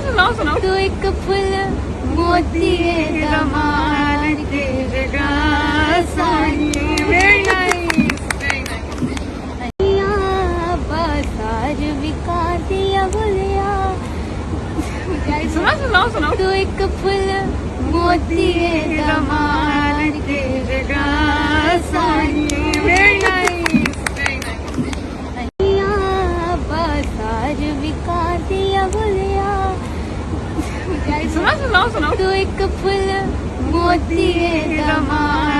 सुनाओ तो एक फूल मोती कमाल के बाजार बिका दिया बोलिया सुनाओ तो एक फूल मोती कमाल के बाजार बिका दिया बोलिया सुनाओ तो एक फूल मोती कमाल